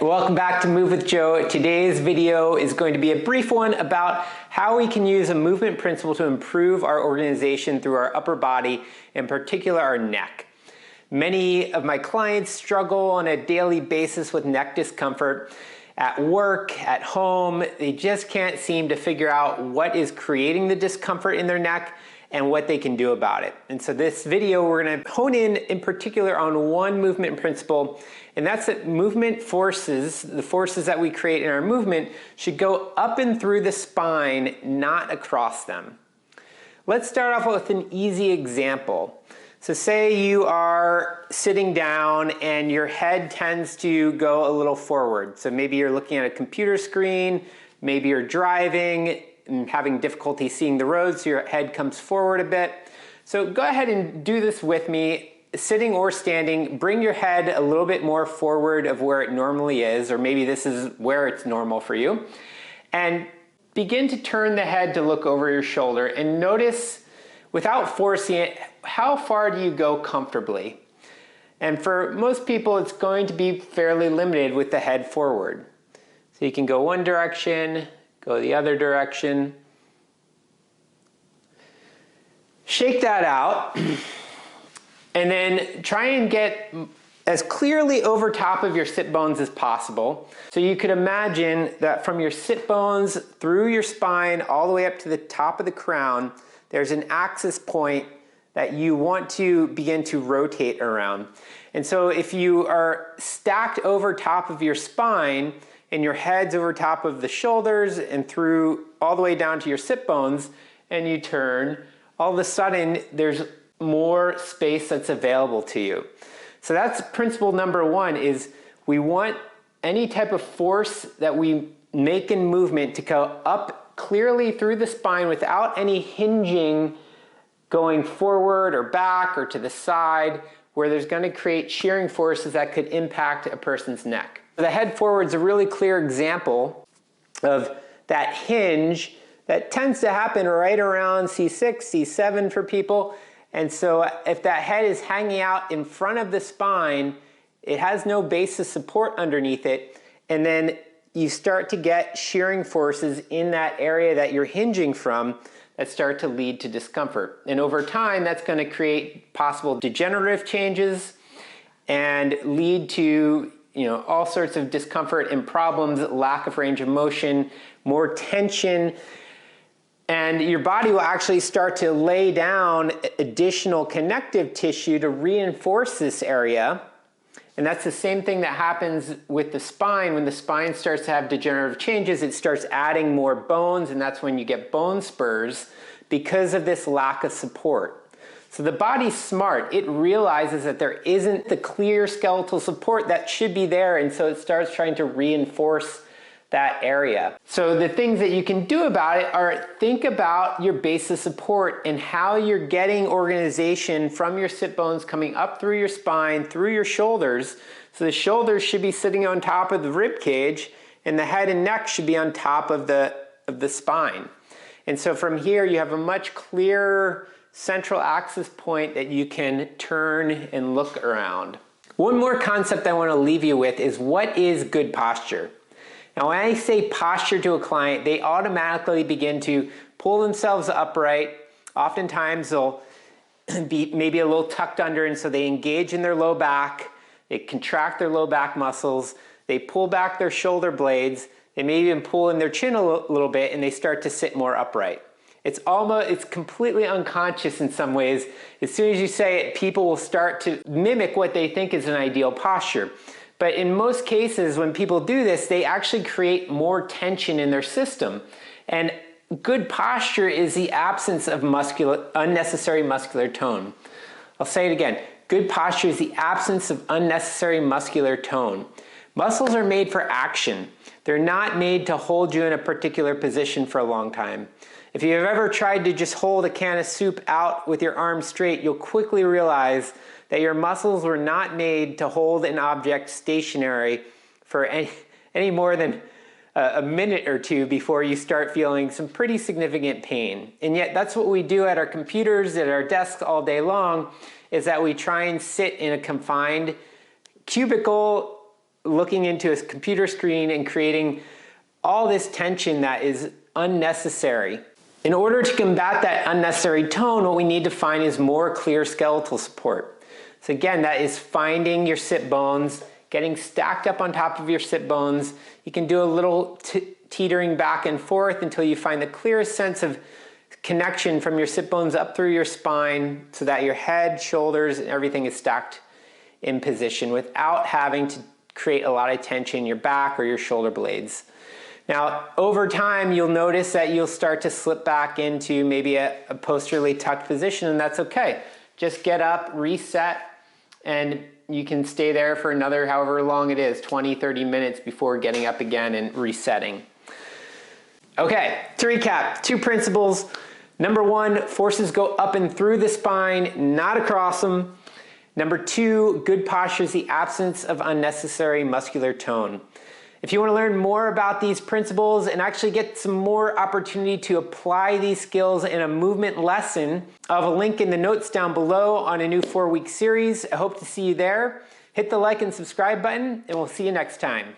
Welcome back to Move with Joe. Today's video is going to be a brief one about how we can use a movement principle to improve our organization through our upper body, in particular our neck. Many of my clients struggle on a daily basis with neck discomfort at work, at home. They just can't seem to figure out what is creating the discomfort in their neck and what they can do about it. And so this video, we're gonna hone in particular on one movement principle, and that's that movement forces, the forces that we create in our movement, should go up and through the spine, not across them. Let's start off with an easy example. So say you are sitting down and your head tends to go a little forward. So maybe you're looking at a computer screen, maybe you're driving and having difficulty seeing the road, so your head comes forward a bit. So go ahead and do this with me, sitting or standing. Bring your head a little bit more forward of where it normally is, or maybe this is where it's normal for you. And begin to turn the head to look over your shoulder and notice, without forcing it, how far do you go comfortably? And for most people, it's going to be fairly limited with the head forward. So you can go one direction, go the other direction. Shake that out, and then try and get as clearly over top of your sit bones as possible. So you could imagine that from your sit bones through your spine all the way up to the top of the crown, there's an axis point that you want to begin to rotate around. And so if you are stacked over top of your spine and your head's over top of the shoulders and through all the way down to your sit bones, and you turn, all of a sudden there's more space that's available to you. So that's principle number one, is we want any type of force that we make in movement to go up clearly through the spine without any hinging going forward or back or to the side, where there's going to create shearing forces that could impact a person's neck. The head forward is a really clear example of that hinge that tends to happen right around C6, C7 for people. And so if that head is hanging out in front of the spine, it has no base of support underneath it, and then you start to get shearing forces in that area that you're hinging from that start to lead to discomfort. And over time, that's going to create possible degenerative changes and lead to all sorts of discomfort and problems, lack of range of motion, more tension, and your body will actually start to lay down additional connective tissue to reinforce this area. And that's the same thing that happens with the spine. When the spine starts to have degenerative changes, it starts adding more bones, and that's when you get bone spurs because of this lack of support. So the body's smart. It realizes that there isn't the clear skeletal support that should be there, and so it starts trying to reinforce that area. So the things that you can do about it are think about your base of support and how you're getting organization from your sit bones coming up through your spine, through your shoulders. So the shoulders should be sitting on top of the rib cage, and the head and neck should be on top of the spine. And so from here, you have a much clearer central axis point that you can turn and look around. One more concept I want to leave you with is, what is good posture? Now, when I say posture to a client, they automatically begin to pull themselves upright. Oftentimes they'll be maybe a little tucked under, and so they engage in their low back, they contract their low back muscles, they pull back their shoulder blades, they may even pull in their chin a little bit, and they start to sit more upright. It's completely unconscious in some ways. As soon as you say it, people will start to mimic what they think is an ideal posture. But in most cases, when people do this, they actually create more tension in their system. And good posture is the absence of unnecessary muscular tone. I'll say it again. Good posture is the absence of unnecessary muscular tone. Muscles are made for action. They're not made to hold you in a particular position for a long time. If you've ever tried to just hold a can of soup out with your arms straight, you'll quickly realize that your muscles were not made to hold an object stationary for any more than a minute or two before you start feeling some pretty significant pain. And yet that's what we do at our computers, at our desks all day long, is that we try and sit in a confined cubicle looking into a computer screen and creating all this tension that is unnecessary. In order to combat that unnecessary tone, what we need to find is more clear skeletal support. So again, that is finding your sit bones, getting stacked up on top of your sit bones. You can do a little teetering back and forth until you find the clearest sense of connection from your sit bones up through your spine so that your head, shoulders, and everything is stacked in position without having to create a lot of tension in your back or your shoulder blades. Now, over time, you'll notice that you'll start to slip back into maybe a posteriorly tucked position, and that's okay. Just get up, reset, and you can stay there for another however long it is, 20, 30 minutes before getting up again and resetting. Okay, to recap, 2 principles. Number 1, forces go up and through the spine, not across them. Number 2, good posture is the absence of unnecessary muscular tone. If you want to learn more about these principles and actually get some more opportunity to apply these skills in a movement lesson, I'll have a link in the notes down below on a new 4-week series. I hope to see you there. Hit the like and subscribe button, and we'll see you next time.